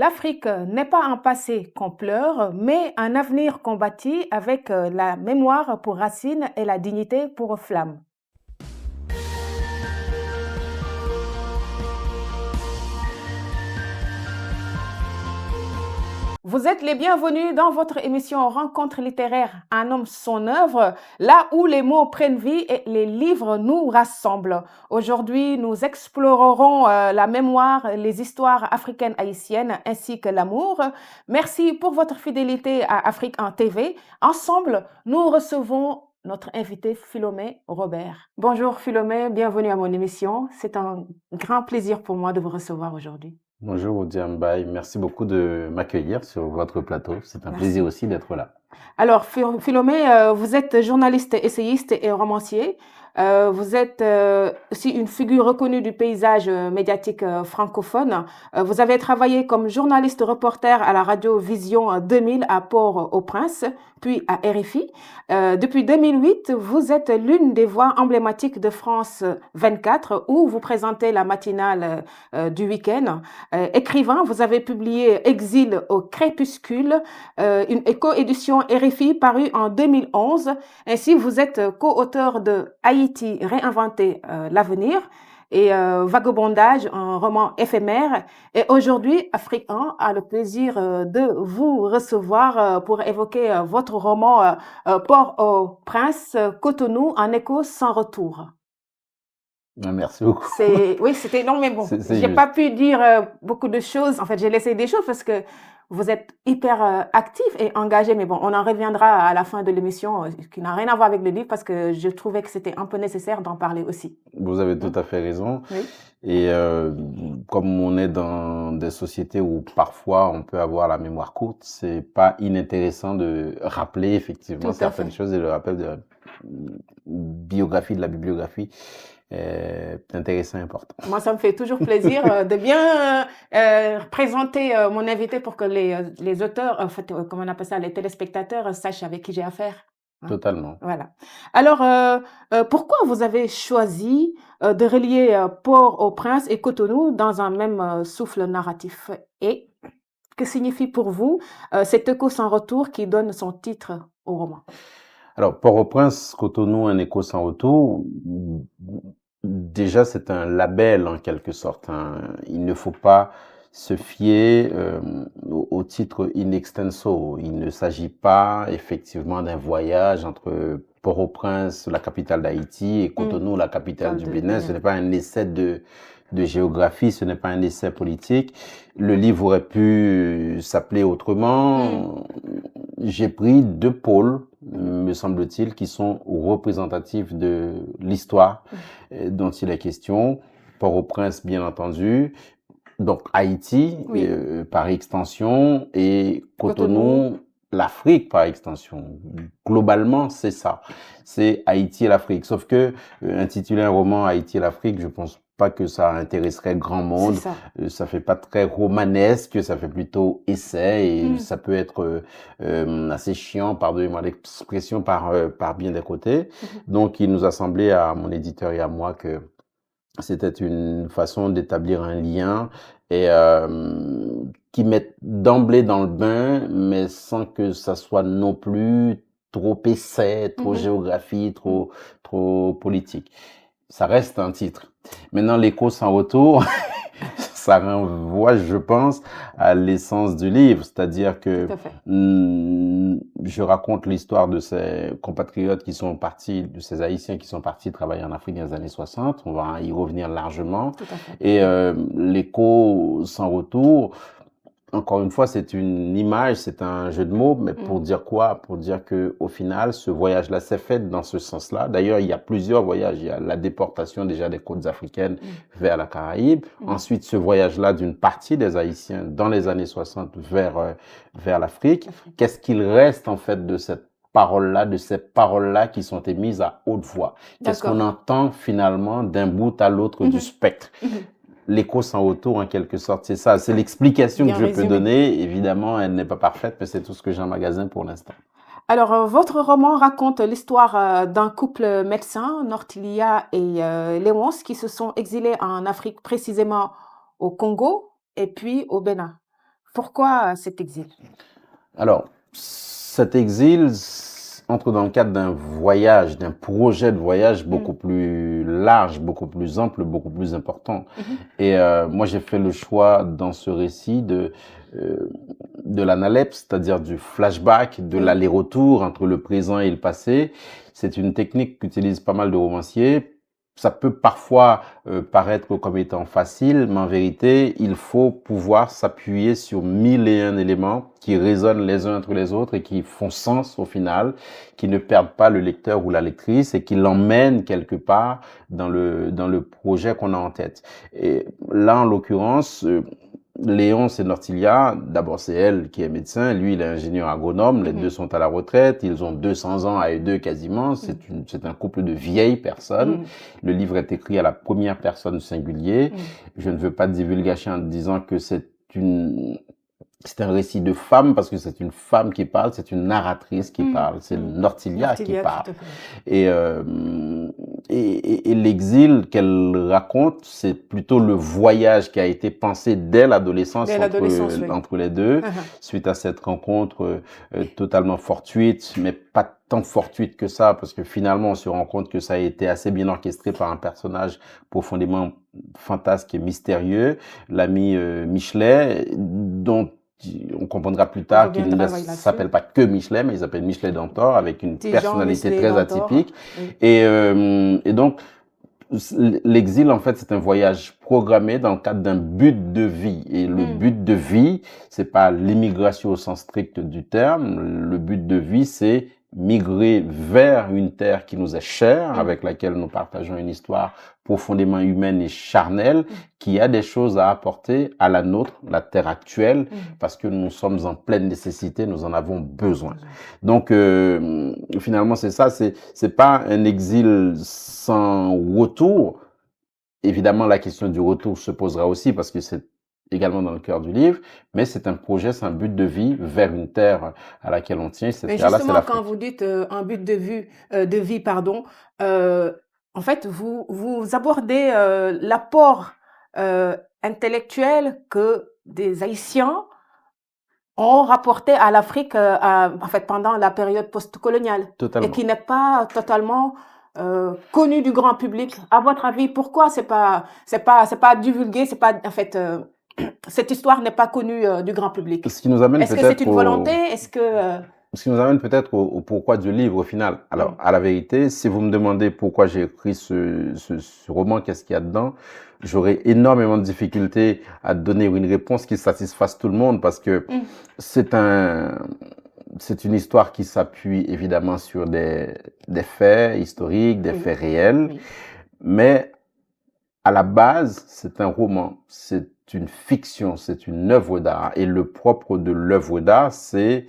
L'Afrique n'est pas un passé qu'on pleure, mais un avenir qu'on bâtit avec la mémoire pour racine et la dignité pour flamme. Vous êtes les bienvenus dans votre émission Rencontre littéraire, un homme, son œuvre, là où les mots prennent vie et les livres nous rassemblent. Aujourd'hui, nous explorerons la mémoire, les histoires africaines haïtiennes ainsi que l'amour. Merci pour votre fidélité à Afrique en TV. Ensemble, nous recevons notre invité Philomé Robert. Bonjour Philomé, bienvenue à mon émission. C'est un grand plaisir pour moi de vous recevoir aujourd'hui. Bonjour Odiambaye, merci beaucoup de m'accueillir sur votre plateau. C'est un plaisir Merci. aussi d'être là. Alors, Philomé, vous êtes journaliste, essayiste et romancier. Vous êtes aussi une figure reconnue du paysage médiatique francophone. Vous avez travaillé comme journaliste reporter à la radio Vision 2000 à Port-au-Prince, puis à RFI. Depuis 2008, vous êtes l'une des voix emblématiques de France 24, où vous présentez la matinale du week-end. Écrivain, vous avez publié Exil au crépuscule, une éco-édition RFI parue en 2011. Ainsi, vous êtes co-auteur de Haïti réinventer l'avenir et Vagabondage, un roman éphémère. Et aujourd'hui, Afrique 1 a le plaisir de vous recevoir pour évoquer votre roman Port-au-Prince, Cotonou, un écho sans retour. Merci beaucoup. Oui, c'était long, mais bon, C'est j'ai juste. pas pu dire beaucoup de choses. En fait, j'ai laissé des choses parce que vous êtes hyper actif et engagé. Mais bon, on en reviendra à la fin de l'émission, qui n'a rien à voir avec le livre, parce que je trouvais que c'était un peu nécessaire d'en parler aussi. Vous avez tout Hein? à fait raison. Oui, Et comme on est dans des sociétés où parfois on peut avoir la mémoire courte, c'est pas inintéressant de rappeler effectivement tout à certaines fait. choses, et le rappel de la biographie, de la bibliographie est intéressant et important. Moi, ça me fait toujours plaisir de bien présenter mon invité pour que les auteurs, en fait, comment on appelle ça, les téléspectateurs sachent avec qui j'ai affaire. Hein. Totalement. Voilà. Alors, pourquoi vous avez choisi de relier Port-au-Prince et Cotonou dans un même souffle narratif? Et que signifie pour vous cet écho sans retour qui donne son titre au roman? Alors, Port-au-Prince, Cotonou, un écho sans retour, déjà c'est un label en quelque sorte, hein. Il ne faut pas se fier au titre in extenso. Il ne s'agit pas effectivement d'un voyage entre Port-au-Prince, la capitale d'Haïti, et Hmm. Cotonou, la capitale Parle du de Bénin. Ce Bénin. n'est pas un essai de géographie, ce n'est pas un essai politique. Le livre aurait pu s'appeler Hmm. autrement. J'ai pris deux pôles, me semble-t-il, qui sont représentatifs de l'histoire dont il est question. Port-au-Prince, bien entendu. Donc Haïti, Oui. par extension, et Cotonou. Cotonou, l'Afrique par extension. Globalement, c'est ça. C'est Haïti et l'Afrique. Sauf que intituler un roman Haïti et l'Afrique, je pense pas que ça intéresserait grand C'est monde. ça. Ça fait pas très romanesque, ça fait plutôt essai, et Hmm. ça peut être assez chiant, pardonnez-moi l'expression, par bien des côtés. Mhm. Donc, il nous a semblé, à mon éditeur et à moi, que c'était une façon d'établir un lien et qui met d'emblée dans le bain, mais sans que ça soit non plus trop essai, trop Mhm. géographie, Mhm. trop politique. Ça reste un titre. Maintenant, l'écho sans retour, ça renvoie, je pense, à l'essence du livre, c'est-à-dire Tout que à fait. je raconte l'histoire de ces compatriotes qui sont partis, de ces Haïtiens qui sont partis travailler en Afrique dans les années 60. On va y revenir largement. Tout à fait. Et l'écho sans retour, encore une fois, c'est une image, c'est un jeu de mots, mais pour Hmm. dire quoi? Pour dire que au final, ce voyage-là s'est fait dans ce sens-là. D'ailleurs, il y a plusieurs voyages. Il y a la déportation déjà des côtes africaines Hmm. vers la Caraïbe. Mhm. Ensuite, ce voyage-là d'une partie des Haïtiens dans les années 60 vers l'Afrique. L'Afrique. Qu'est-ce qu'il reste en fait de cette parole-là, de ces paroles-là qui sont émises à haute voix? Qu'est-ce qu'on D'accord. entend finalement d'un bout à l'autre du Mhm. spectre? Mhm. L'écho sans retour, en quelque sorte, c'est ça. C'est l'explication que Bien je peux résumé. donner. Évidemment, elle n'est pas parfaite, mais c'est tout ce que j'ai en magasin pour l'instant. Alors, votre roman raconte l'histoire d'un couple médecin, Nortilia et Léonce, qui se sont exilés en Afrique, précisément au Congo et puis au Bénin. Pourquoi cet exil? Alors, cet exil entre dans le cadre d'un voyage, d'un projet de voyage beaucoup plus large, beaucoup plus ample, beaucoup plus important. Et moi, j'ai fait le choix dans ce récit de l'analepse, c'est-à-dire du flashback, de l'aller-retour entre le présent et le passé. C'est une technique qu'utilisent pas mal de romanciers. Ça peut parfois paraître comme étant facile, mais en vérité, il faut pouvoir s'appuyer sur 1001 éléments qui résonnent les uns entre les autres et qui font sens au final, qui ne perdent pas le lecteur ou la lectrice et qui l'emmènent quelque part dans le projet qu'on a en tête. Et là, en l'occurrence, Léonce et Nortilia, d'abord c'est elle qui est médecin, lui il est ingénieur agronome, les deux sont à la retraite, ils ont 200 ans à eux deux quasiment, c'est un couple de vieilles personnes. Le livre est écrit à la première personne singulier. Je ne veux pas divulgacher en disant que c'est un récit de femme parce que c'est une femme qui parle, c'est une narratrice qui parle, c'est Nortilia qui parle. Et l'exil qu'elle raconte, c'est plutôt le voyage qui a été pensé dès l'adolescence entre les deux, suite à cette rencontre totalement fortuite, mais pas tant fortuite que ça, parce que finalement on se rend compte que ça a été assez bien orchestré par un personnage profondément fantasque et mystérieux, l'ami Michelet, dont on comprendra plus tard qu'il ne s'appelle pas que Michelet, mais il s'appelle Michelet Dantor, avec une personnalité très atypique. Et donc, l'exil, en fait, c'est un voyage programmé dans le cadre d'un but de vie. Et le but de vie, c'est pas l'immigration au sens strict du terme. Le but de vie, c'est migrer vers une terre qui nous est chère, avec laquelle nous partageons une histoire profondément humaine et charnelle, qui a des choses à apporter à la nôtre, la terre actuelle, parce que nous sommes en pleine nécessité, nous en avons besoin. Donc, finalement, c'est ça, c'est pas un exil sans retour. Évidemment, la question du retour se posera aussi, parce que c'est également dans le cœur du livre, mais c'est un projet, c'est un but de vie vers une terre à laquelle on tient. Mais justement, quand vous dites un but de vie, pardon, en fait, vous abordez l'apport intellectuel que des Haïtiens ont rapporté à l'Afrique en fait, pendant la période postcoloniale. Totalement. Et qui n'est pas totalement connu du grand public. À votre avis, pourquoi c'est pas divulgué, c'est pas en fait cette histoire n'est pas connue du grand public? Ce qui nous amène Est-ce que c'est une volonté? Est-ce que ce qui nous amène peut-être au pourquoi du livre au final. Alors, à la vérité, si vous me demandez pourquoi j'ai écrit ce roman, qu'est-ce qu'il y a dedans, j'aurais énormément de difficultés à donner une réponse qui satisfasse tout le monde parce que c'est une histoire qui s'appuie évidemment sur des faits historiques, des faits réels, mais à la base, c'est un roman, c'est une fiction, c'est une œuvre d'art. Et le propre de l'œuvre d'art, c'est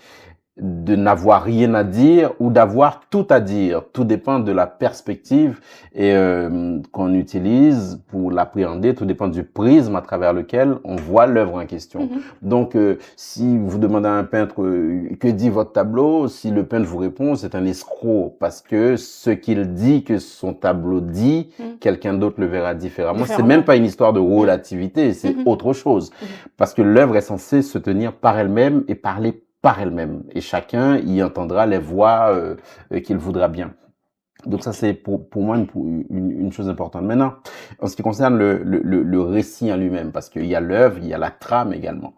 de n'avoir rien à dire ou d'avoir tout à dire. Tout dépend de la perspective et qu'on utilise pour l'appréhender. Tout dépend du prisme à travers lequel on voit l'œuvre en question. Donc, si vous demandez à un peintre que dit votre tableau, si le peintre vous répond, c'est un escroc parce que ce qu'il dit que son tableau dit, quelqu'un d'autre le verra différemment. C'est même pas une histoire de relativité, c'est autre chose. Parce que l'œuvre est censée se tenir par elle-même et parler par elle-même. Et chacun y entendra les voix qu'il voudra bien. Donc ça, c'est pour moi une chose importante. Maintenant, en ce qui concerne le récit en lui-même, parce qu'il y a l'œuvre, il y a la trame également.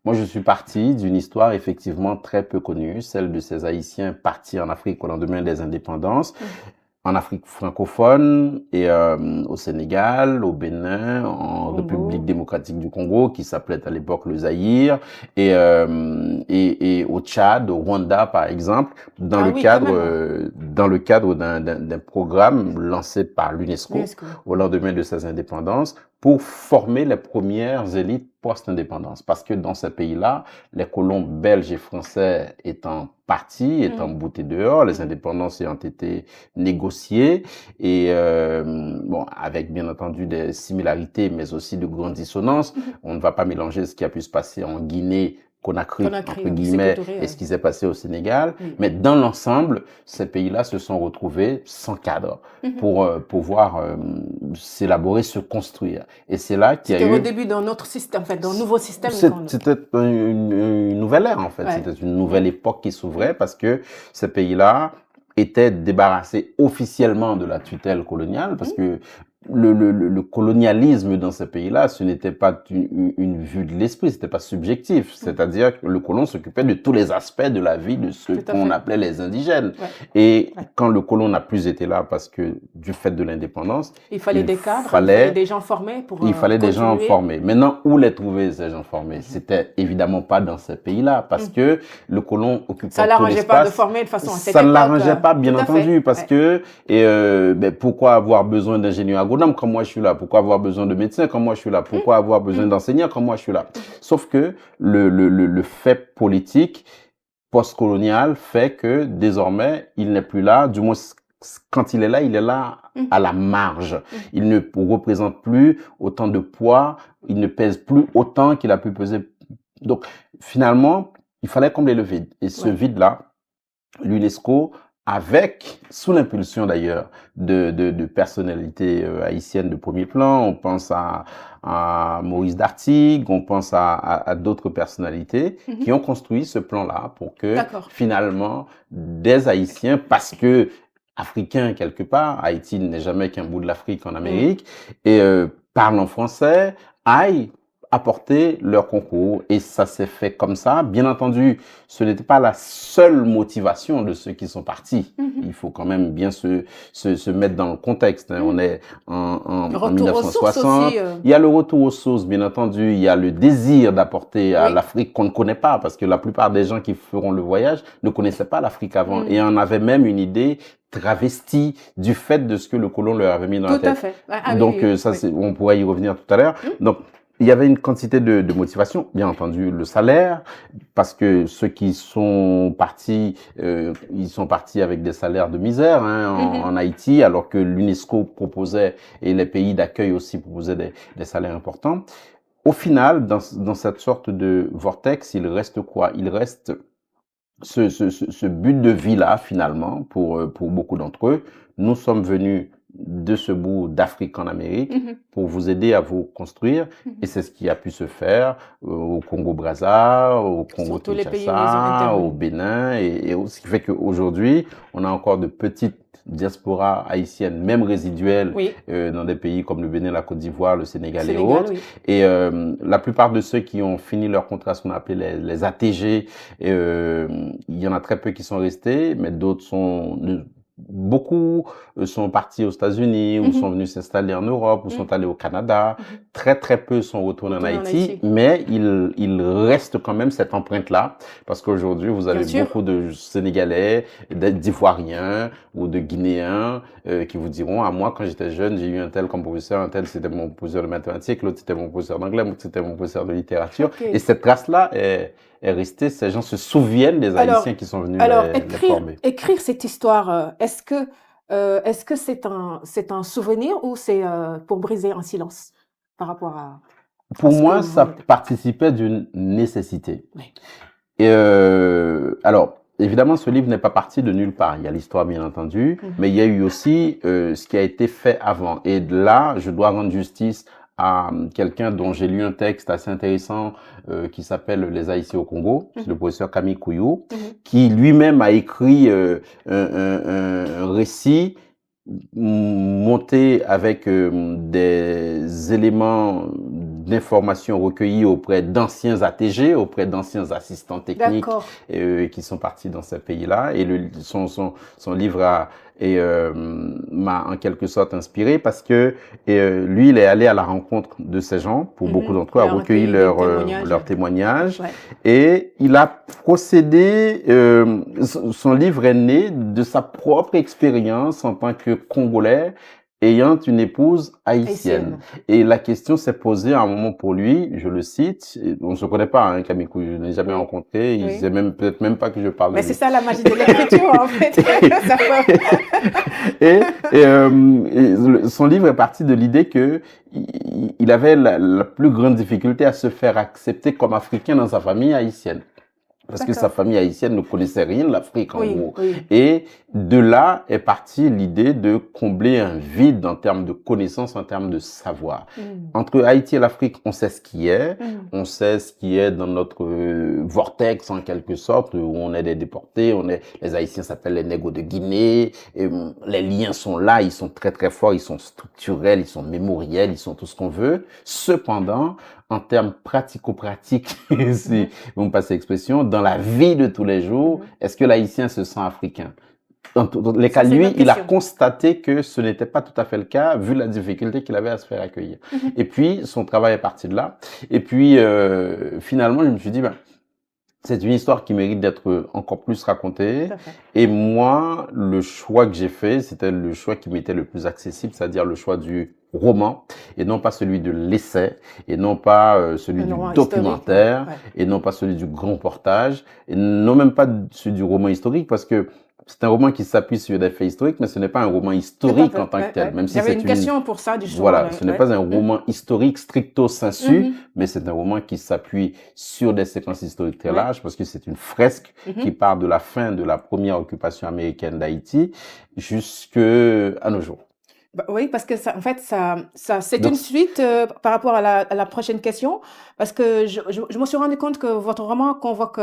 Moi, je suis parti d'une histoire effectivement très peu connue, celle de ces Haïtiens partis en Afrique au lendemain des indépendances. En Afrique francophone et au Sénégal, au Bénin, en République démocratique du Congo, qui s'appelait à l'époque le Zaïre, et au Tchad, au Rwanda par exemple, dans le cadre d'un programme lancé par l'UNESCO au lendemain de ces indépendances pour former les premières élites post-indépendance. Parce que dans ces pays-là, les colons belges et français étant partis, étant boutés dehors, les indépendances ayant été négociées, et bon, avec bien entendu des similarités, mais aussi de grandes dissonances. On ne va pas mélanger ce qui a pu se passer en Guinée Conakry, entre oui, guillemets, Sékou Touré, et ce qui s'est passé au Sénégal. oui. Mais dans l'ensemble, ces pays-là se sont retrouvés sans cadre pour pouvoir s'élaborer, se construire. Et c'est là qu'il y a C'était au eu... début d'un autre système, en fait, d'un nouveau système. C'était une nouvelle ère, en fait. Ouais. C'était une nouvelle époque qui s'ouvrait parce que ces pays-là étaient débarrassés officiellement de la tutelle coloniale parce que le colonialisme dans ces pays-là, ce n'était pas une vue de l'esprit, c'était pas subjectif. C'est-à-dire que le colon s'occupait de tous les aspects de la vie de ceux qu'on appelait les indigènes. Ouais. Et quand le colon n'a plus été là parce que du fait de l'indépendance, il fallait des cadres, il fallait des gens formés pour il fallait des gens formés. Maintenant, où les trouver ces gens formés? C'était évidemment pas dans ces pays-là parce que le colon occupait ça l'arrangeait pas de former de façon à cette ça époque. ne l'arrangeait pas, bien entendu, parce que pourquoi avoir besoin d'ingénieurs agronomes comme moi je suis là? Pourquoi avoir besoin de médecins comme moi je suis là? Pourquoi avoir besoin d'enseignants comme moi je suis là? Sauf que le fait politique postcolonial fait que désormais il n'est plus là, du moins quand il est là à la marge. Il ne représente plus autant de poids, il ne pèse plus autant qu'il a pu peser. Donc finalement, il fallait combler le vide. Et ce vide-là, l'UNESCO, sous l'impulsion d'ailleurs de personnalités haïtiennes de premier plan, on pense à Maurice Dartigue, on pense à d'autres personnalités qui ont construit ce plan-là pour que finalement des Haïtiens, parce que africains quelque part, Haïti n'est jamais qu'un bout de l'Afrique en Amérique, et parlant français, aillent apporter leur concours. Et ça s'est fait comme ça. Bien entendu, ce n'était pas la seule motivation de ceux qui sont partis. Il faut quand même bien se mettre dans le contexte. Hein. On est en 1960. Aussi, Il y a le retour aux sources, bien entendu. Il y a le désir d'apporter à l'Afrique qu'on ne connaît pas, parce que la plupart des gens qui feront le voyage ne connaissaient pas l'Afrique avant et en avaient même une idée travestie du fait de ce que le colon leur avait mis dans la tête. Tout à fait. Donc ça, on pourra y revenir tout à l'heure. Donc il y avait une quantité de motivation, bien entendu le salaire, parce que ceux qui sont partis, ils sont partis avec des salaires de misère en Haïti, alors que l'UNESCO proposait et les pays d'accueil aussi proposaient des salaires importants. Au final, dans cette sorte de vortex, il reste quoi? Il reste ce but de vie-là, finalement, pour beaucoup d'entre eux. Nous sommes venus de ce bout d'Afrique en Amérique pour vous aider à vous construire. Et c'est ce qui a pu se faire au Congo-Brazza, au Congo-Kinshasa, au Bénin. Et ce qui fait qu'aujourd'hui, on a encore de petites diasporas haïtiennes, même résiduelles, dans des pays comme le Bénin, la Côte d'Ivoire, le Sénégal et autres. Et la plupart de ceux qui ont fini leur contrat, ce qu'on appelait les ATG, il y en a très peu qui sont restés, mais d'autres beaucoup sont partis aux États-Unis ou sont venus s'installer en Europe ou sont allés au Canada. Très, très peu sont retournés en Haïti, mais il reste quand même cette empreinte-là parce qu'aujourd'hui, vous avez beaucoup de Sénégalais, d'Ivoiriens ou de Guinéens qui vous diront, moi, quand j'étais jeune, j'ai eu un tel comme professeur, un tel c'était mon professeur de mathématiques, l'autre c'était mon professeur d'anglais, l'autre c'était mon professeur de littérature. Et cette trace-là est restée, ces gens se souviennent des Haïtiens qui sont venus les former. Écrire cette histoire, est-ce que c'est un souvenir ou c'est pour briser un silence par rapport à... Pour moi, ça participait d'une nécessité. Et alors, évidemment, ce livre n'est pas parti de nulle part. Il y a l'histoire, bien entendu, mais il y a eu aussi ce qui a été fait avant. Et là, je dois rendre justice à quelqu'un dont j'ai lu un texte assez intéressant qui s'appelle Les Haïtiens au Congo, c'est le professeur Camille Couillou, qui lui-même a écrit un récit monté avec des éléments d'informations recueillies auprès d'anciens ATG, auprès d'anciens assistants techniques qui sont partis dans ces pays-là. Et son livre m'a en quelque sorte inspiré parce que lui, il est allé à la rencontre de ces gens, pour beaucoup d'entre eux, a recueilli leurs témoignages. Et il a procédé, son livre est né de sa propre expérience en tant que Congolais, ayant une épouse haïtienne. Et la question s'est posée à un moment pour lui, je le cite, on ne se connaît pas, Camille Couillou, je ne l'ai jamais rencontré, il sait peut-être même pas que je parle de lui. Mais c'est ça la magie de l'écriture, en fait. Son livre est parti de l'idée que il avait la plus grande difficulté à se faire accepter comme africain dans sa famille haïtienne. Parce que sa famille haïtienne ne connaissait rien de l'Afrique, en gros. Oui. Et de là est partie l'idée de combler un vide en termes de connaissances, en termes de savoir. Entre Haïti et l'Afrique, on sait ce qui est. On sait ce qui est dans notre vortex, en quelque sorte, où on est des déportés. Les Haïtiens s'appellent les négros de Guinée. Et, les liens sont là, ils sont très, très forts, ils sont structurels, ils sont mémoriels, ils sont tout ce qu'on veut. Cependant, en termes pratico-pratiques, si vous me passez l'expression, dans la vie de tous les jours, est-ce que l'Haïtien se sent africain? Dans tous les cas, lui, il a constaté que ce n'était pas tout à fait le cas, vu la difficulté qu'il avait à se faire accueillir. Et puis, son travail est parti de là. Et puis, finalement, je me suis dit, c'est une histoire qui mérite d'être encore plus racontée. Et moi, le choix que j'ai fait, c'était le choix qui m'était le plus accessible, c'est-à-dire le choix du roman, et non pas celui de l'essai, et non pas celui du documentaire, et non pas celui du grand reportage, et non même pas celui du roman historique, parce que c'est un roman qui s'appuie sur des faits historiques, mais ce n'est pas un roman historique en tant que tel. Même si j'avais une question pour ça, du choix. Voilà, ce n'est pas un roman historique stricto sensu, mais c'est un roman qui s'appuie sur des séquences historiques très larges, parce que c'est une fresque qui part de la fin de la première occupation américaine d'Haïti jusqu'à nos jours. Oui, parce que ça, en fait, c'est une suite par rapport à la prochaine question, parce que je me suis rendu compte que votre roman convoque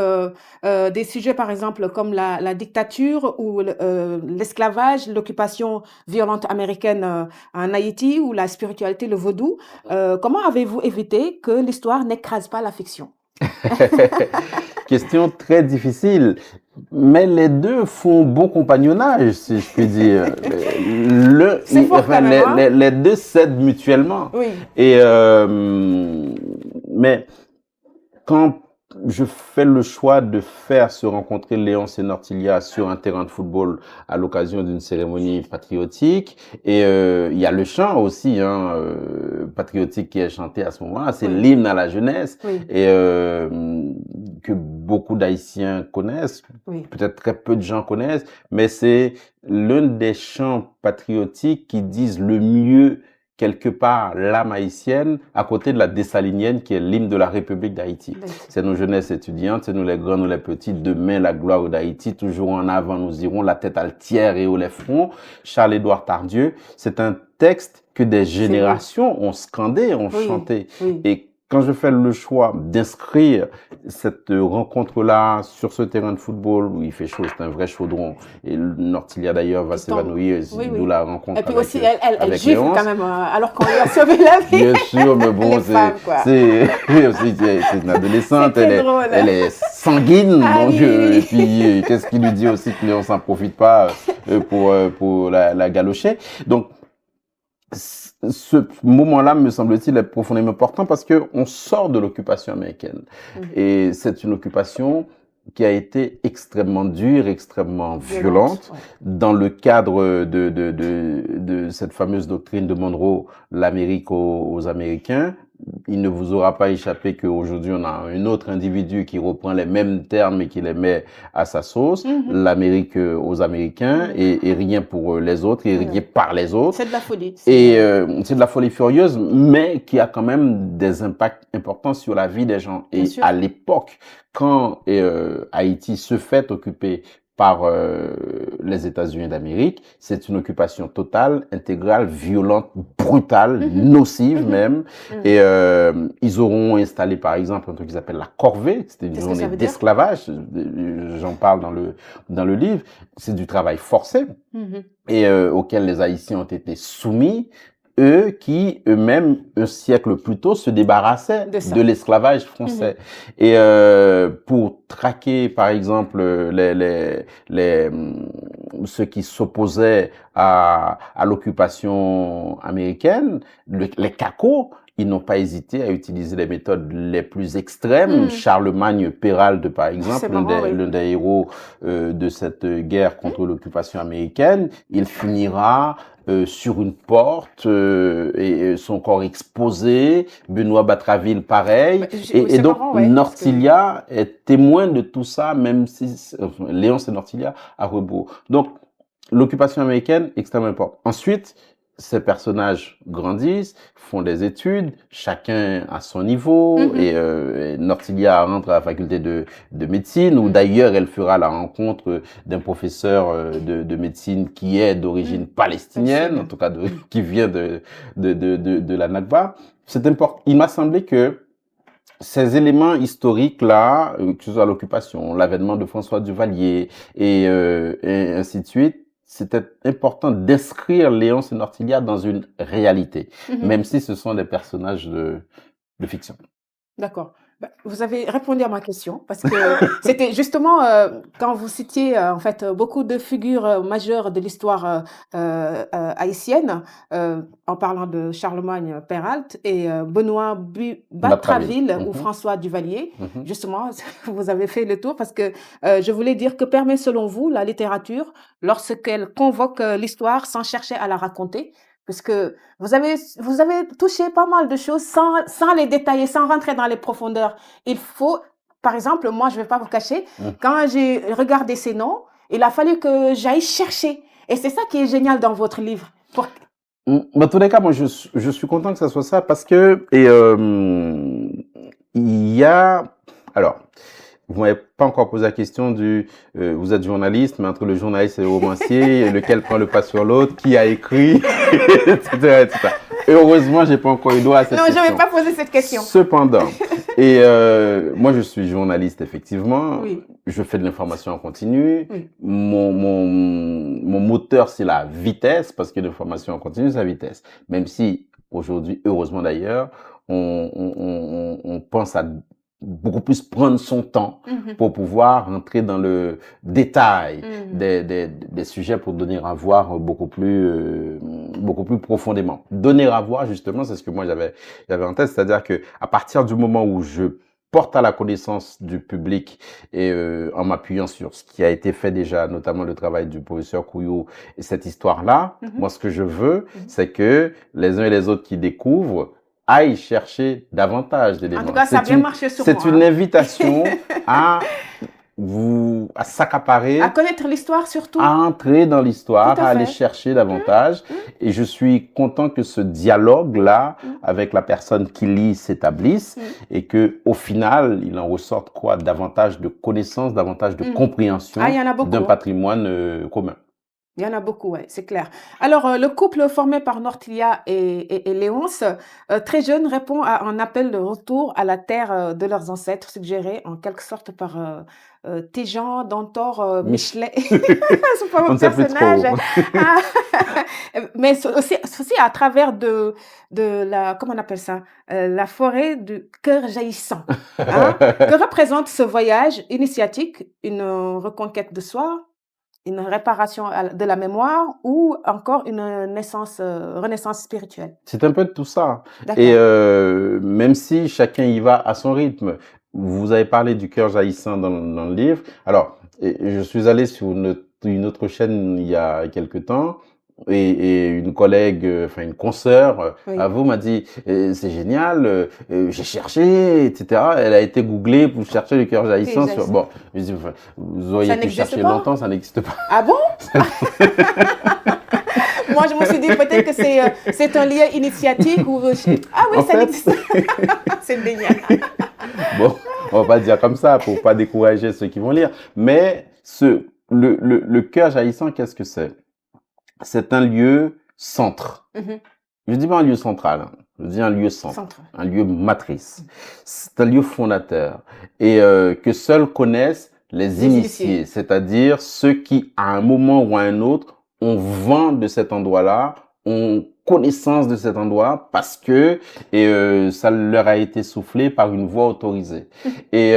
des sujets, par exemple, comme la dictature ou l'esclavage, l'occupation violente américaine en Haïti ou la spiritualité, le vaudou. Comment avez-vous évité que l'histoire n'écrase pas la fiction? Question très difficile, mais les deux font bon compagnonnage, si je puis dire. Les deux s'aident mutuellement. Oui. Et mais quand je fais le choix de faire se rencontrer Léonce et Nortilia sur un terrain de football à l'occasion d'une cérémonie patriotique, et il y a le chant aussi patriotique qui est chanté à ce moment-là, c'est l'hymne à la jeunesse, et que beaucoup d'Haïtiens connaissent, peut-être très peu de gens connaissent, mais c'est l'un des chants patriotiques qui disent le mieux quelque part l'âme haïtienne à côté de la dessalinienne qui est l'hymne de la République d'Haïti. C'est nos jeunesses étudiantes, c'est nous les grands, nous les petits, demain la gloire d'Haïti, toujours en avant nous irons, la tête altière et haut les fronts. Charles-Édouard Tardieu, c'est un texte que des générations ont scandé, ont chanté. Et quand je fais le choix d'inscrire cette rencontre-là sur ce terrain de football où il fait chaud, c'est un vrai chaudron, et Nortilia d'ailleurs va s'évanouir, d'où la rencontre. Et puis aussi, elle gifle quand même, alors qu'on lui a sauvé la vie. Bien sûr, mais bon, c'est une adolescente, elle est sanguine, donc, et puis qu'est-ce qui lui dit aussi que Léon s'en profite pas pour la galocher. Donc, ce moment-là, me semble-t-il, est profondément important parce que on sort de l'occupation américaine. Et c'est une occupation qui a été extrêmement dure, extrêmement violente. Dans le cadre de cette fameuse doctrine de Monroe, l'Amérique aux Américains, il ne vous aura pas échappé qu'aujourd'hui, on a un autre individu qui reprend les mêmes termes et qui les met à sa sauce, l'Amérique aux Américains, et rien pour les autres, et rien par les autres. C'est de la folie. Et c'est de la folie furieuse, mais qui a quand même des impacts importants sur la vie des gens. Et à l'époque, quand Haïti se fait occuper par les États-Unis d'Amérique, c'est une occupation totale, intégrale, violente, brutale, nocive même. Et ils auront installé par exemple un truc qu'ils appellent la corvée, c'était une journée d'esclavage, j'en parle dans le livre, c'est du travail forcé et auquel les Haïtiens ont été soumis. Eux qui, eux-mêmes, un siècle plus tôt, se débarrassaient de l'esclavage français. Et pour traquer, par exemple, ceux qui s'opposaient à l'occupation américaine, les cacos, ils n'ont pas hésité à utiliser les méthodes les plus extrêmes. Charlemagne Péralde, par exemple, l'un des héros de cette guerre contre l'occupation américaine, il finira sur une porte et son corps exposé. Benoît Batraville, pareil. Et donc, Nortilia est témoin de tout ça, même si Léonce et Nortilia à rebours. Donc, l'occupation américaine, extrêmement importante. Ensuite, ces personnages grandissent, font des études, chacun à son niveau, et Nortilia rentre à la faculté de médecine, où d'ailleurs elle fera la rencontre d'un professeur de médecine qui est d'origine palestinienne, en tout cas qui vient de la Nakba. C'est important. Il m'a semblé que ces éléments historiques-là, que ce soit l'occupation, l'avènement de François Duvalier et ainsi de suite, c'était important d'inscrire Léonce et Nortilia dans une réalité, même si ce sont des personnages de fiction. D'accord. Bah, vous avez répondu à ma question parce que c'était justement quand vous citiez en fait beaucoup de figures majeures de l'histoire haïtienne en parlant de Charlemagne Péralte et Benoît Batraville ou François Duvalier. Justement, vous avez fait le tour parce que je voulais dire que permet selon vous la littérature lorsqu'elle convoque l'histoire sans chercher à la raconter. Parce que vous avez touché pas mal de choses sans les détailler, sans rentrer dans les profondeurs. Il faut, par exemple, moi, je ne vais pas vous cacher, quand j'ai regardé ces noms, il a fallu que j'aille chercher. Et c'est ça qui est génial dans votre livre. Dans tous les cas, moi, je suis content que ça soit ça parce que il y a... Alors, vous m'avez pas encore posé la question du vous êtes journaliste, mais entre le journaliste et le romancier, lequel prend le pas sur l'autre, qui a écrit, etc., etc. Heureusement, j'ai pas encore eu droit à cette question. Non, je vais pas poser cette question. Cependant, moi, je suis journaliste, effectivement. Oui. Je fais de l'information en continu. Oui. Mon moteur, c'est la vitesse, parce que l'information en continu, c'est la vitesse. Même si, aujourd'hui, heureusement d'ailleurs, on pense à beaucoup plus prendre son temps pour pouvoir rentrer dans le détail des sujets pour donner à voir beaucoup plus profondément. Donner à voir, justement, c'est ce que moi j'avais en tête, c'est-à-dire que à partir du moment où je porte à la connaissance du public et en m'appuyant sur ce qui a été fait déjà, notamment le travail du professeur Couillot et cette histoire-là, moi ce que je veux, c'est que les uns et les autres qui découvrent aille chercher davantage d'éléments. En tout cas, ça a bien marché sur moi. C'est une invitation à s'accaparer. À connaître l'histoire surtout. À entrer dans l'histoire, à aller chercher davantage. Et je suis content que ce dialogue-là, avec la personne qui lit, s'établisse et que au final, il en ressorte quoi? Davantage de connaissances, davantage de compréhension d'un patrimoine commun. Il y en a beaucoup, ouais, c'est clair. Alors, le couple formé par Nortilia et Léonce, très jeune, répond à un appel de retour à la terre de leurs ancêtres, suggéré en quelque sorte par Téjean, Dantor, Michelet. C'est pas mon personnage. Mais aussi à travers de la, comment on appelle ça, la forêt du cœur jaillissant. Hein? Que représente ce voyage initiatique, une reconquête de soi, une réparation de la mémoire ou encore une renaissance spirituelle? C'est un peu de tout ça. Et même si chacun y va à son rythme. Vous avez parlé du cœur jaillissant dans le livre. Alors, je suis allé sur une autre chaîne il y a quelque temps. Et une collègue, enfin une consoeur, à vous m'a dit c'est génial, j'ai cherché, etc. Elle a été googlée pour chercher le cœur jaillissant sur. Bon, je dis, vous auriez pu chercher longtemps, ça n'existe pas. Ah bon? Moi, je me suis dit peut-être que c'est un lien initiatique ou ah oui, ça existe. C'est génial. Bon, on va pas dire comme ça pour pas décourager ceux qui vont lire, mais le cœur jaillissant, qu'est-ce que c'est? C'est un lieu centre. Je dis pas un lieu central, hein. Je dis un lieu centre. Un lieu matrice. C'est un lieu fondateur et que seuls connaissent les initiés, c'est-à-dire ceux qui, à un moment ou à un autre, ont vent de cet endroit-là, ont connaissance de cet endroit parce que ça leur a été soufflé par une voix autorisée. Et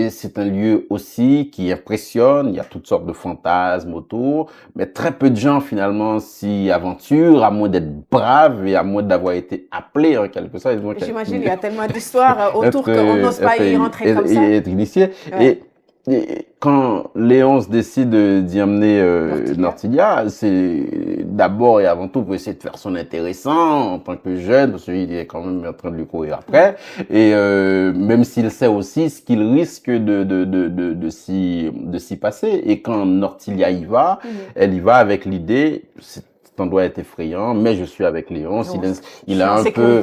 c'est un lieu aussi qui impressionne, il y a toutes sortes de fantasmes autour, mais très peu de gens finalement s'y aventurent, à moins d'être braves et à moins d'avoir été appelés en quelque sorte. J'imagine, il y a tellement d'histoires autour qu'on n'ose pas y rentrer comme ça. Et être initié. Ouais. Et quand Léonce décide d'y emmener Nortilia. Nortilia, c'est d'abord et avant tout pour essayer de faire son intéressant en tant que jeune, parce qu'il est quand même en train de lui courir après. Et même s'il sait aussi ce qu'il risque de s'y passer. Et quand Nortilia y va, elle y va avec l'idée, cet endroit est effrayant, mais je suis avec Léonce. Il a un peu,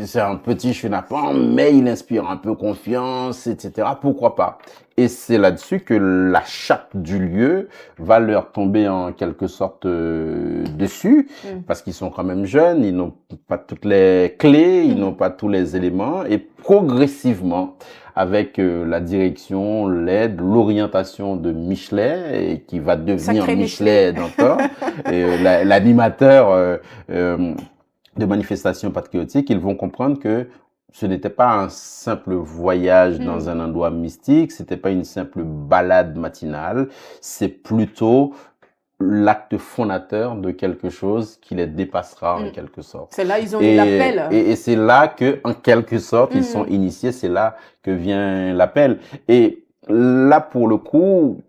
c'est un petit chenapan, mais il inspire un peu confiance, etc. Pourquoi pas? Et c'est là-dessus que la chape du lieu va leur tomber en quelque sorte dessus, parce qu'ils sont quand même jeunes, ils n'ont pas toutes les clés, ils n'ont pas tous les éléments, et progressivement, avec la direction, l'aide, l'orientation de Michelet, et qui va devenir Sacré Michelet d'antan, l'animateur de manifestations patriotiques, ils vont comprendre que ce n'était pas un simple voyage dans un endroit mystique, c'était pas une simple balade matinale, c'est plutôt l'acte fondateur de quelque chose qui les dépassera en quelque sorte. C'est là ils ont eu l'appel. Et c'est là que, en quelque sorte, ils sont initiés, c'est là que vient l'appel. Et là, pour le coup,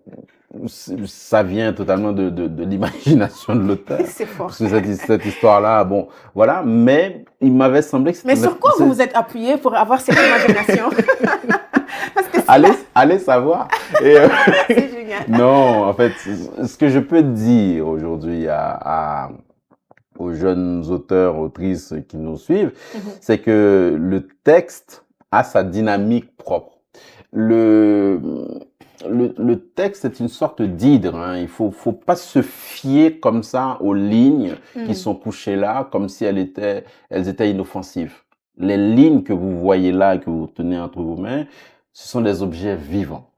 ça vient totalement de l'imagination de l'auteur. C'est fort. Parce que cette histoire-là, bon, voilà, mais il m'avait semblé que c'était... Mais sur quoi vous vous êtes appuyé pour avoir cette imagination? Parce que allez savoir. c'est génial. Non, en fait, ce que je peux dire aujourd'hui aux jeunes auteurs, autrices qui nous suivent, c'est que le texte a sa dynamique propre. Le texte est une sorte d'hydre, hein. Il faut pas se fier comme ça aux lignes qui sont couchées là, comme si elles étaient inoffensives. Les lignes que vous voyez là, que vous tenez entre vos mains, ce sont des objets vivants.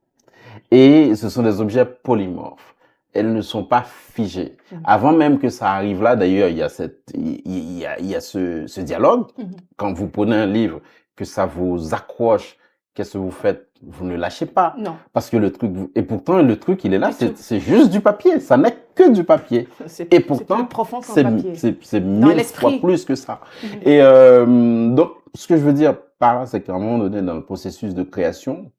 Et ce sont des objets polymorphes. Elles ne sont pas figées. Avant même que ça arrive là, d'ailleurs, il y a ce dialogue. Quand vous prenez un livre, que ça vous accroche, qu'est-ce que vous faites? Vous ne lâchez pas. Non. Parce que le truc, et pourtant, le truc, il est là, c'est juste du papier. Ça n'est que du papier. Et pourtant, c'est 1000 fois plus que ça. Et donc, ce que je veux dire par là, c'est qu'à un moment donné, dans le processus de création,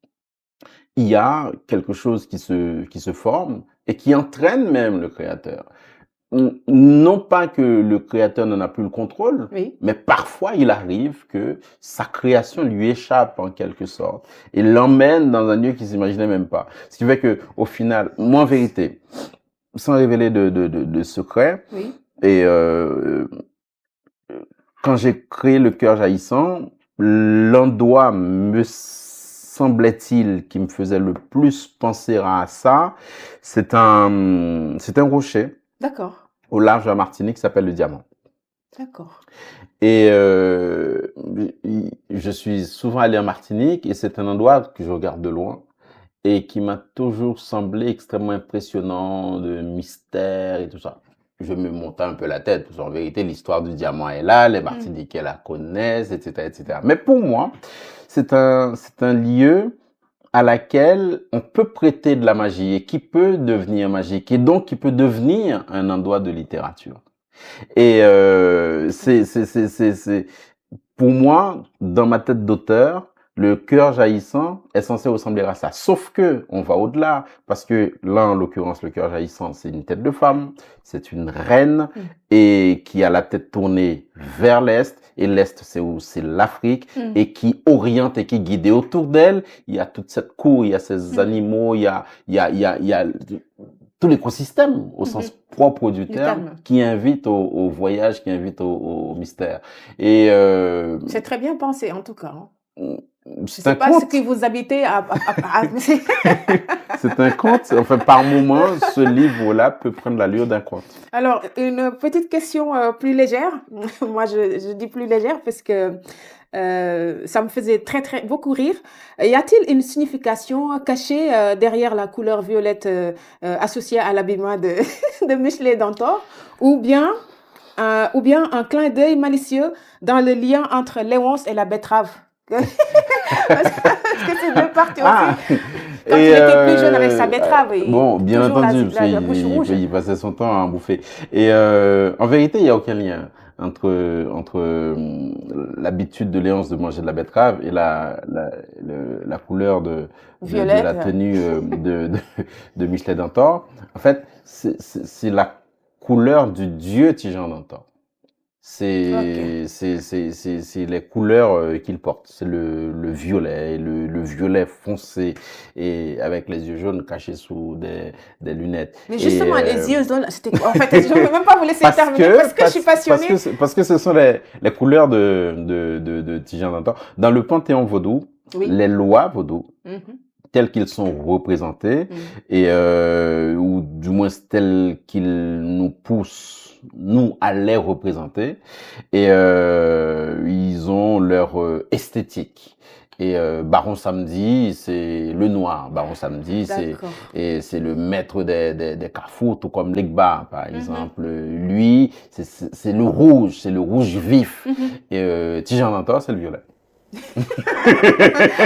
il y a quelque chose qui se forme et qui entraîne même le créateur. Non pas que le créateur n'en a plus le contrôle, mais parfois il arrive que sa création lui échappe en quelque sorte et l'emmène dans un lieu qu'il s'imaginait même pas. Ce qui fait que, au final, moi en vérité, sans révéler de secret, et quand j'ai créé Le Cœur Jaillissant, l'endroit me semblait-il qui me faisait le plus penser à ça, c'est un rocher. D'accord. Au large de la Martinique qui s'appelle le Diamant. D'accord. Et je suis souvent allé en Martinique et c'est un endroit que je regarde de loin et qui m'a toujours semblé extrêmement impressionnant, de mystère et tout ça. Je me montais un peu la tête, parce qu'en vérité, l'histoire du diamant est là, les Martiniquais la connaissent, etc., etc. Mais pour moi, c'est un lieu à laquelle on peut prêter de la magie et qui peut devenir magique et donc qui peut devenir un endroit de littérature. Et pour moi, dans ma tête d'auteur, Le Cœur Jaillissant est censé ressembler à ça. Sauf que on va au-delà, parce que là, en l'occurrence, Le Cœur Jaillissant, c'est une tête de femme, c'est une reine et qui a la tête tournée vers l'Est. Et l'Est, c'est où? C'est l'Afrique et qui oriente et qui guide. Et autour d'elle, il y a toute cette cour, il y a ces animaux, il y a tout l'écosystème au sens propre du terme qui invite au voyage, qui invite au mystère. Et c'est très bien pensé en tout cas. C'est un pas conte. Ce que vous habitez C'est un conte. Enfin, par moment, ce livre-là peut prendre l'allure d'un conte. Alors, une petite question plus légère. Moi, je dis plus légère parce que ça me faisait beaucoup rire. Y a-t-il une signification cachée derrière la couleur violette associée à l'habillement de Michelet d'Antan, ou bien un clin d'œil malicieux dans le lien entre Léonce et la betterave? Parce que c'est deux parties aussi. Quand il était plus jeune avec sa betterave. Bon, bien entendu, parce qu'il passait son temps à en bouffer. Et en vérité, il n'y a aucun lien. entre l'habitude de Léonce de manger de la betterave et la couleur de la Violette. tenue de Michelet d'Antor. En fait, c'est la couleur du dieu Tijan d'Antor. Ok. C'est les couleurs qu'il porte. C'est le violet, le violet foncé et avec les yeux jaunes cachés sous des lunettes. Mais Et justement, les yeux jaunes, c'était en fait, je ne veux même pas vous laisser terminer parce que je suis passionnée. parce que ce sont les couleurs de Tijan d'Antor. Dans le panthéon vaudou, Oui. les lois vaudou, Mhm. tels qu'ils sont représentés et ou du moins tels qu'ils nous poussent nous à les représenter et ils ont leur esthétique et Baron Samedi c'est le noir. Baron Samedi c'est le maître des carrefours, tout comme Legba par exemple. Lui c'est le rouge vif et Tijan d'Antor c'est le violet.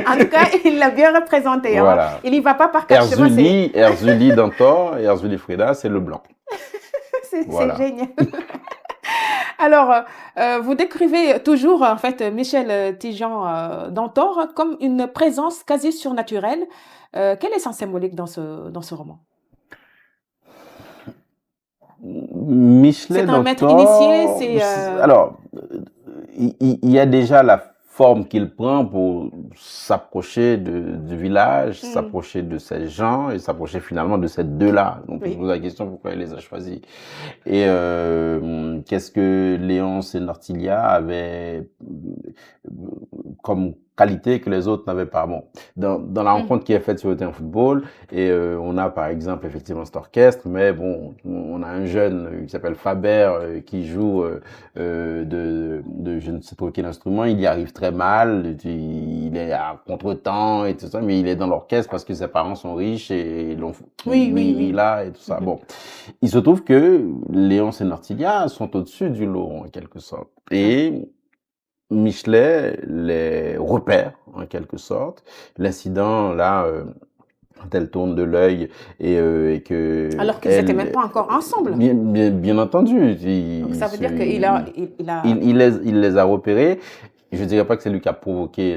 En tout cas, il l'a bien représenté. Voilà. Hein. Il n'y va pas par quatre chemins. Erzuli d'Antor et Erzuli Frida, c'est le blanc. C'est génial. Alors, vous décrivez toujours, en fait, Michel Tijan d'Antor comme une présence quasi surnaturelle. Quel est son symbolique dans ce roman? Michelet C'est un maître d'Antor, initié, alors, il y a déjà la forme qu'il prend pour s'approcher du village, s'approcher de ces gens et s'approcher finalement de ces deux-là. Donc, on se pose la question pourquoi il les a choisis. Et qu'est-ce que Léonce et Nortilia avaient comme qualité que les autres n'avaient pas. Bon, dans la rencontre qui est faite sur le terrain de football, et on a par exemple effectivement cet orchestre, mais bon, on a un jeune qui s'appelle Faber qui joue de je ne sais trop quel instrument, il y arrive très mal, il est à contre-temps et tout ça, mais il est dans l'orchestre parce que ses parents sont riches et l'ont mis là et tout ça. Bon, il se trouve que Léonce et Nortilia sont au-dessus du lot en quelque sorte. Et Michelet les repère en quelque sorte. L'incident là, quand elle tourne de l'œil et que alors qu'ils n'étaient même pas encore ensemble. Bien entendu. Donc ça veut dire qu'il il les a repérés. Je dirais pas que c'est lui qui a provoqué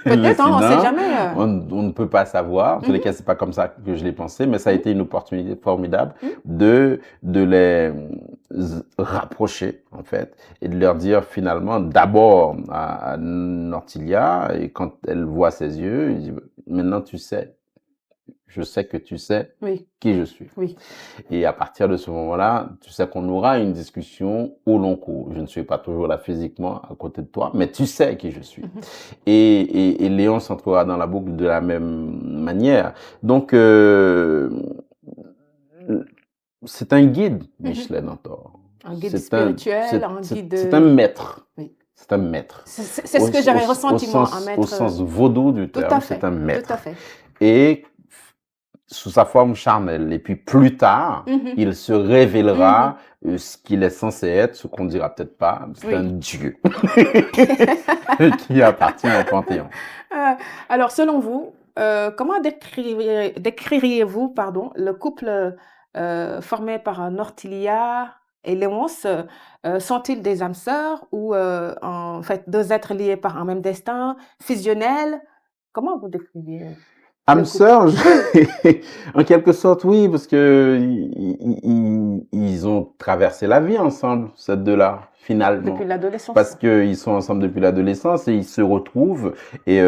peut-être, on ne sait jamais. On ne peut pas savoir. En tous les cas, c'est pas comme ça que je l'ai pensé, mais ça a été une opportunité formidable de les rapprocher, en fait, et de leur dire finalement, d'abord à Nortilia, et quand elle voit ses yeux, il dit, maintenant tu sais. Je sais que tu sais qui je suis. Oui. Et à partir de ce moment-là, tu sais qu'on aura une discussion au long cours. Je ne suis pas toujours là physiquement à côté de toi, mais tu sais qui je suis. Et Léon s'entrera dans la boucle de la même manière. Donc, c'est un guide, Michelet d'Antor. Un guide spirituel, un guide... C'est un maître. Oui. C'est un maître. C'est ce que j'avais ressenti, moi, un maître. Au sens vaudou du terme, c'est un maître. Tout à fait. Et sous sa forme charnelle. Et puis plus tard, il se révélera ce qu'il est censé être, ce qu'on dira peut-être pas. C'est un dieu qui appartient au Panthéon. Alors, selon vous, comment décririez-vous le couple formé par Nortilia et Léonce? Sont-ils des âmes sœurs ou en fait deux êtres liés par un même destin, fusionnels? Comment vous décrivez âmes sœurs, en quelque sorte, oui, parce que ils ont traversé la vie ensemble, ces deux-là, finalement. Depuis l'adolescence. Parce qu'ils sont ensemble depuis l'adolescence et ils se retrouvent et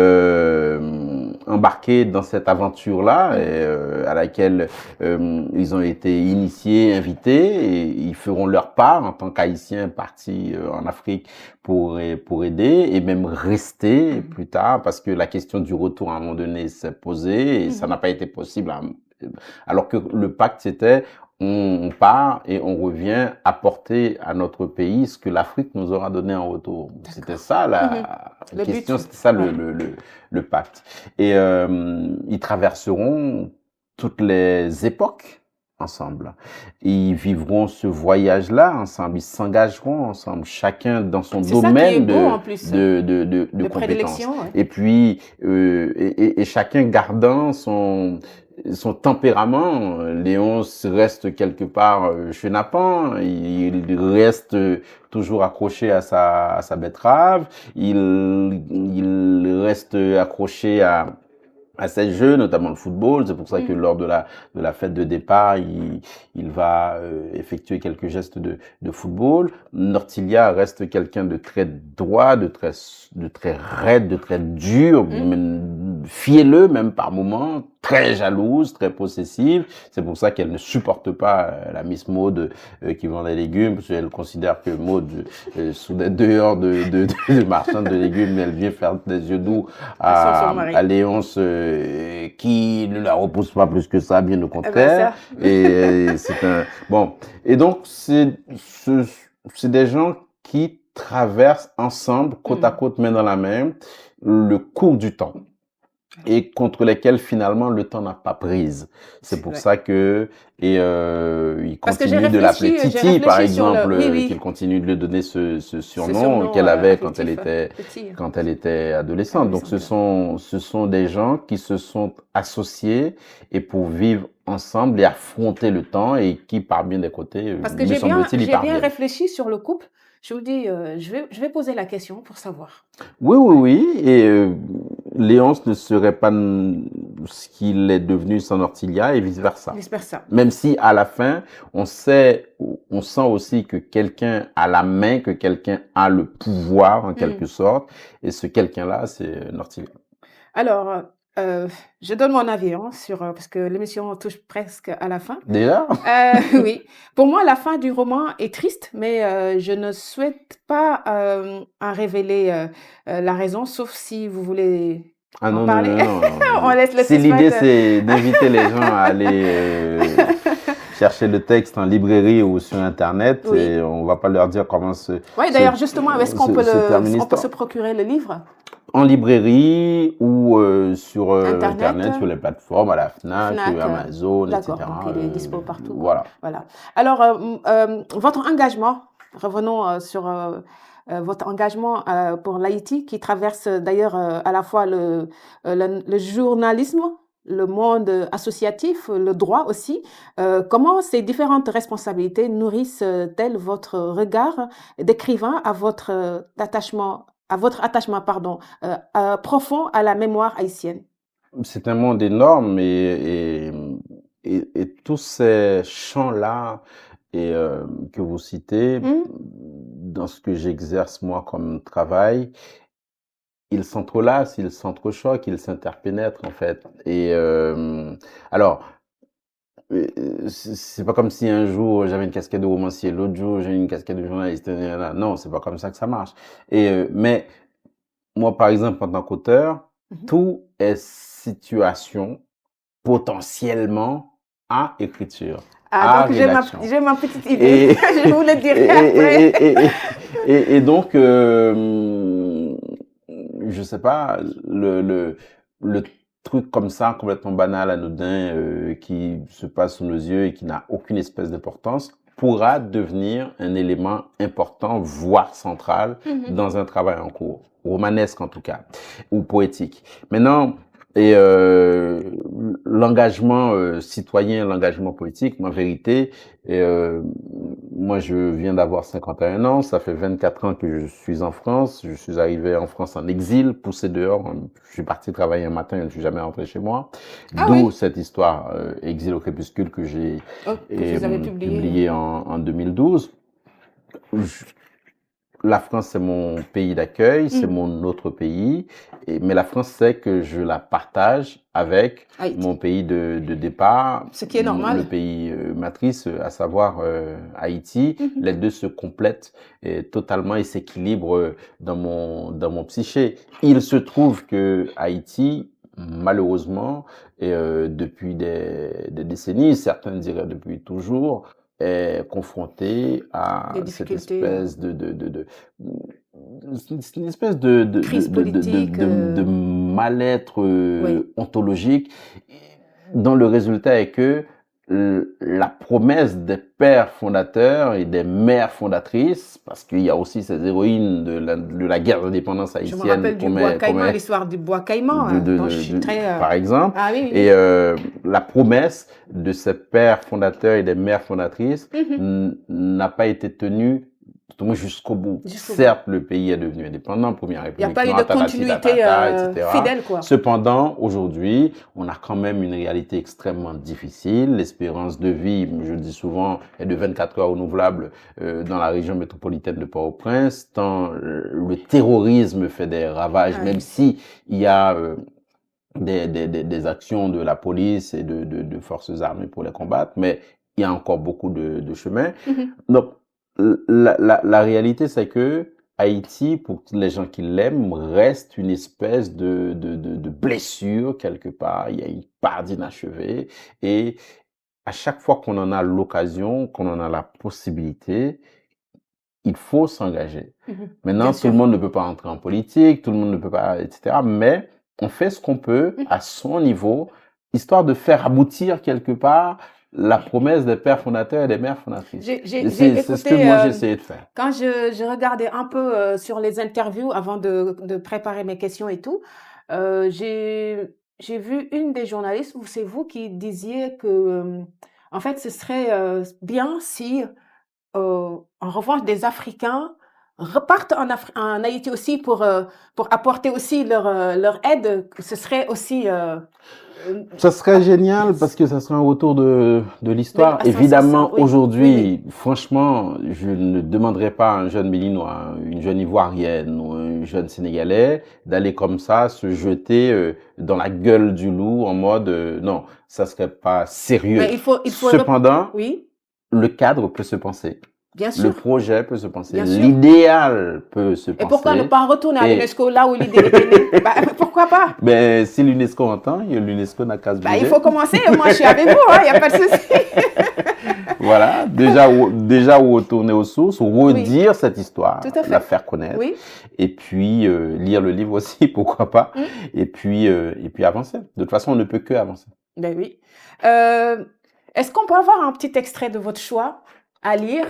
embarqués dans cette aventure-là à laquelle ils ont été initiés, invités et ils feront leur part en tant qu'Haïtiens partis en Afrique pour aider et même rester plus tard parce que la question du retour à un moment donné s'est posée et ça n'a pas été possible. Alors que le pacte c'était on part et on revient apporter à notre pays ce que l'Afrique nous aura donné en retour. C'était ça la question, c'était ça le pacte. Et ils traverseront toutes les époques ensemble. Ils vivront ce voyage-là ensemble, ils s'engageront ensemble, chacun dans son domaine de compétences. Et puis, et chacun gardant son tempérament. Léonce reste quelque part chenapan, il reste toujours accroché à sa betterave, il reste accroché à ses jeux, notamment le football. C'est pour ça que lors de la fête de départ, il va effectuer quelques gestes de football. Nortilia reste quelqu'un de très droit, de très raide, de très dur, fielleux même par moments, très jalouse, très possessive. C'est pour ça qu'elle ne supporte pas la Miss Maud qui vend des légumes, parce qu'elle considère que Maud, sous des dehors de marchande de légumes, elle vient faire des yeux doux à Léonce qui ne la repousse pas plus que ça, bien au contraire. Et c'est un bon. Et donc c'est des gens qui traversent ensemble, côte à côte, main dans la main, le cours du temps et contre lesquels finalement le temps n'a pas prise. C'est pour ça que il continue de l'appeler Titi par exemple, qu'il continue de lui donner ce surnom qu'elle avait quand elle était adolescente. Donc ce sont des gens qui se sont associés et pour vivre ensemble et affronter le temps et qui par bien des côtés parce que j'ai bien réfléchi sur le couple. Je vous dis, je vais poser la question pour savoir. Oui. Et Léonce ne serait pas ce qu'il est devenu sans Nortilia et vice-versa. Même si à la fin, on sent aussi que quelqu'un a la main, que quelqu'un a le pouvoir en quelque sorte. Et ce quelqu'un-là, c'est Nortilia. Alors, je donne mon avis parce que l'émission touche presque à la fin. Déjà? Oui. Pour moi, la fin du roman est triste, mais je ne souhaite pas en révéler la raison, sauf si vous voulez en parler. Non. On laisse le Si l'idée, c'est d'inviter les gens à aller chercher le texte en librairie ou sur Internet, et on va pas leur dire comment Oui, d'ailleurs, justement, est-ce qu'on peut se procurer le livre? En librairie ou sur Internet, sur les plateformes, à la Fnac, Amazon, etc. D'accord, donc il est dispo partout. Voilà. Alors, votre engagement, revenons sur votre engagement pour l'Haïti, qui traverse d'ailleurs à la fois le journalisme, le monde associatif, le droit aussi. Comment ces différentes responsabilités nourrissent-elles votre regard d'écrivain à votre attachement profond à la mémoire haïtienne? C'est un monde énorme et tous ces champs-là que vous citez, dans ce que j'exerce moi comme travail, ils s'entrelacent, ils s'entrechoquent, ils s'interpénètrent en fait. Et alors, c'est pas comme si un jour j'avais une casquette de romancier, l'autre jour j'ai une casquette de journaliste. Non, c'est pas comme ça que ça marche. Mais moi, par exemple, en tant qu'auteur, tout est situation potentiellement à écriture. Donc j'ai ma petite idée. Je vous le dirai après. Et donc, je sais pas, le truc comme ça, complètement banal, anodin, qui se passe sous nos yeux et qui n'a aucune espèce d'importance, pourra devenir un élément important, voire central, dans un travail en cours, romanesque en tout cas, ou poétique. Maintenant, l'engagement citoyen, l'engagement politique, en vérité, moi je viens d'avoir 51 ans, ça fait 24 ans que je suis en France, je suis arrivé en France en exil, poussé dehors, je suis parti travailler un matin, je ne suis jamais rentré chez moi, d'où cette histoire Exil au crépuscule que j'ai publiée en 2012. La France, c'est mon pays d'accueil, c'est mon autre pays, mais la France sait que je la partage avec mon pays de départ, ce qui est normal, le pays matrice, à savoir Haïti. Les deux se complètent totalement et s'équilibrent dans mon psyché. Il se trouve que Haïti, malheureusement, depuis des décennies, certains diraient depuis toujours, est confronté à cette espèce une espèce de mal-être ontologique, dont le résultat est que la promesse des pères fondateurs et des mères fondatrices, parce qu'il y a aussi ces héroïnes de la guerre d'indépendance Je me haïtienne rappelle du bois caïman, l'histoire du bois caïman, dont je suis très... par exemple, Ah oui, oui, et oui. la promesse de ces pères fondateurs et des mères fondatrices Mhm. n'a pas été tenue tout au moins jusqu'au bout. Jusqu'au bout. Certes, le pays est devenu indépendant, Première Il n'y a République pas eu de noire, tatati, continuité tatata, etc. fidèle, quoi. Cependant, aujourd'hui, on a quand même une réalité extrêmement difficile. L'espérance de vie, je le dis souvent, est de 24 heures renouvelable dans la région métropolitaine de Port-au-Prince, tant le terrorisme fait des ravages, Ah même oui. si il y a des actions de la police et de forces armées pour les combattre, mais il y a encore beaucoup de chemin. Mhm. Donc, la réalité, c'est que Haïti, pour tous les gens qui l'aiment, reste une espèce de blessure quelque part. Il y a une part d'inachevé. Et à chaque fois qu'on en a l'occasion, qu'on en a la possibilité, il faut s'engager. Mhm. Bien Maintenant, tout le sûr. monde ne peut pas entrer en politique, tout le monde ne peut pas, etc. Mais on fait ce qu'on peut Mhm. à son niveau, histoire de faire aboutir quelque part la promesse des pères fondateurs et des mères fondatrices. J'ai C'est ce que écouté, moi j'ai essayé de faire. quand je regardais un peu sur les interviews avant de préparer mes questions et tout, j'ai vu une des journalistes, ou c'est vous qui disiez que, en fait, ce serait bien si, en revanche, des Africains repartent en Haïti aussi pour apporter aussi leur aide, que ce serait aussi Ça serait génial parce que ça serait un retour de l'histoire. à son sens, Évidemment, oui, oui, oui. aujourd'hui, franchement, je ne demanderais pas à un jeune Béninois, une jeune Ivoirienne ou un jeune Sénégalais d'aller comme ça se jeter dans la gueule du loup en mode non, ça serait pas Mais sérieux. il faut Cependant, oui, le cadre peut se penser. bien Le sûr, projet peut se penser, bien sûr. l'idéal peut se Et pourquoi ne penser, pas retourner à et l'UNESCO, là où l'idée était née? Bah, pourquoi pas? ben, si l'UNESCO entend, l'UNESCO n'a qu'à se Bah, il bouger. faut commencer. Moi, je suis avec vous, hein, il n'y a pas de souci. Voilà, déjà retourner aux sources, Oui, redire cette histoire, tout à la fait. faire connaître, Oui. et puis lire le livre aussi, pourquoi pas, Hmm. et puis avancer. De toute façon, on ne peut que avancer. Ben oui. Euh, Est-ce qu'on peut avoir un petit extrait de votre choix à lire?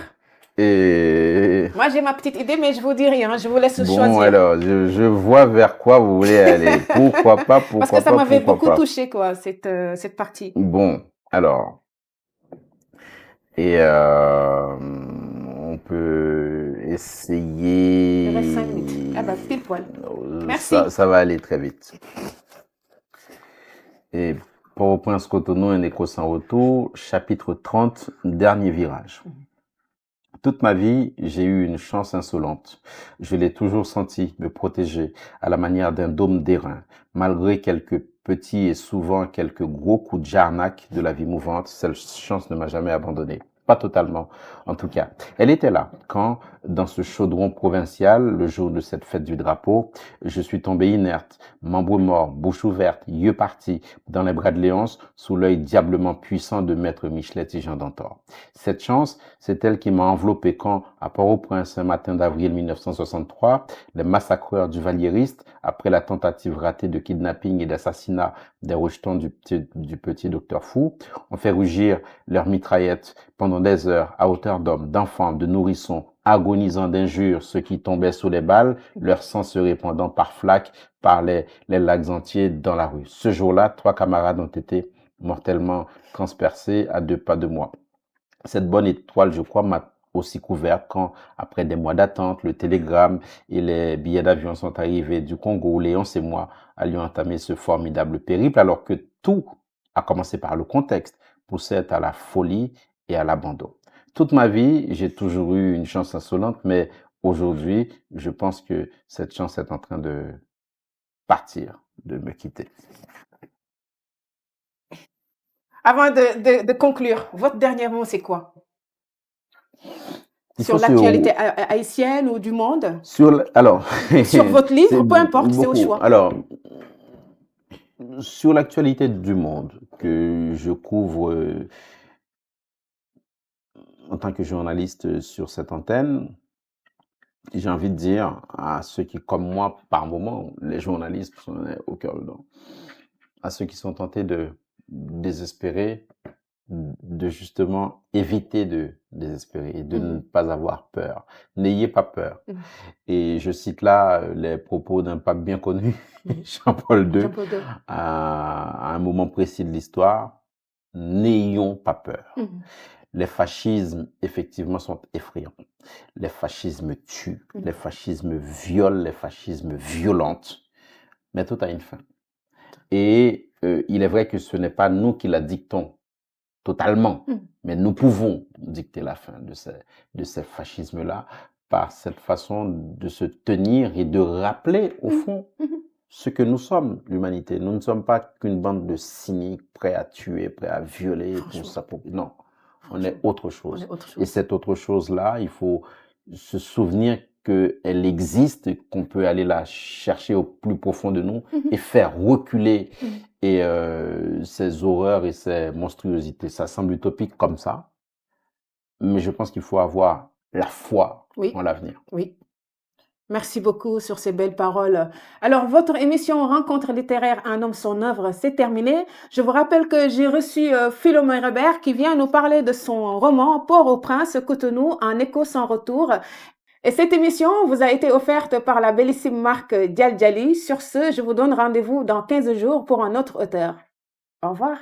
Et Moi, j'ai ma petite idée, mais je vous dis rien. Je vous laisse bon, choisir. alors, je vois vers quoi vous voulez aller. Pourquoi pas, Parce que pourquoi ça pas, m'avait pourquoi beaucoup pas. touché, quoi, cette partie. Bon, alors, et on peut Il reste 5 minutes. Ah ben, essayer. pile poil. Merci. Ça va aller très vite. Et Port-au-Prince-Cotonou, un écho sans retour, chapitre 30, dernier virage. Toute ma vie, j'ai eu une chance insolente. Je l'ai toujours senti me protéger à la manière d'un dôme d'airain. Malgré quelques petits et souvent quelques gros coups de jarnac de la vie mouvante, cette chance ne m'a jamais abandonné. Pas totalement, en tout cas. Elle était là quand, dans ce chaudron provincial, le jour de cette fête du drapeau, je suis tombé inerte, membre mort, bouche ouverte, yeux partis, dans les bras de Léonce, sous l'œil diablement puissant de maître Michelet et Jean d'Antor. Cette chance, c'est elle qui m'a enveloppé quand, à Port-au-Prince, un matin d'avril 1963, les massacreurs du Valieriste, après la tentative ratée de kidnapping et d'assassinat des rejetons du petit docteur Fou, ont fait rugir leurs mitraillettes pendant des heures à hauteur d'hommes, d'enfants, de nourrissons, agonisant d'injures ceux qui tombaient sous les balles, leur sang se répandant par flaques par les lacs entiers dans la rue. Ce jour-là, 3 camarades ont été mortellement transpercés à 2 pas de moi. Cette bonne étoile, je crois, m'a aussi couvert quand, après des mois d'attente, le télégramme et les billets d'avion sont arrivés du Congo. Léonce et moi allions entamer ce formidable périple, alors que tout, à commencer par le contexte, poussait à la folie et à l'abandon. Toute ma vie, j'ai toujours eu une chance insolente, mais aujourd'hui, je pense que cette chance est en train de partir, de me quitter. Avant de conclure, votre dernier mot, c'est quoi? Il Sur faut l'actualité haïtienne ou du monde? alors, Sur votre c'est livre, peu importe, c'est au beaucoup. choix. Alors, sur l'actualité du monde que je couvre en tant que journaliste sur cette antenne, j'ai envie de dire à ceux qui, comme moi, par moment, les journalistes sont au cœur dedans, à ceux qui sont tentés de désespérer, de justement éviter de désespérer et de ne Mmh. pas avoir peur. N'ayez pas peur. Mmh. Et je cite là les propos d'un pape bien connu, Oui. Jean-Paul II, Jean-Paul II. à un moment précis de l'histoire. N'ayons pas peur. Mmh. Les fascismes, effectivement, sont effrayants. Les fascismes tuent, Mmh. les fascismes violent, les fascismes violentent, mais tout a une fin. Et il est vrai que ce n'est pas nous qui la dictons totalement, Mmh. mais nous pouvons dicter la fin de ces fascismes-là par cette façon de se tenir et de rappeler, au Mmh. fond, Mmh. ce que nous sommes, l'humanité. Nous ne sommes pas qu'une bande de cyniques prêts à tuer, prêts à violer pour Franchement, s'approprier. Non, on est franchement, autre on est chose. autre Et chose. cette autre chose-là, il faut se souvenir qu'elle existe, qu'on peut aller la chercher au plus profond de nous Mmh. et faire reculer Mmh. et ces horreurs et ces monstruosités. Ça semble utopique comme ça, mais je pense qu'il faut avoir la foi en Oui, l'avenir. oui. Merci beaucoup sur ces belles paroles. Alors, votre émission Rencontre littéraire Un homme, son œuvre, c'est terminé. Je vous rappelle que j'ai reçu Philomène Robert qui vient nous parler de son roman Port-au-Prince, Cotonou, un écho sans retour. Et cette émission vous a été offerte par la bellissime marque Dial Diali. Sur ce, je vous donne rendez-vous dans 15 jours pour un autre auteur. Au revoir.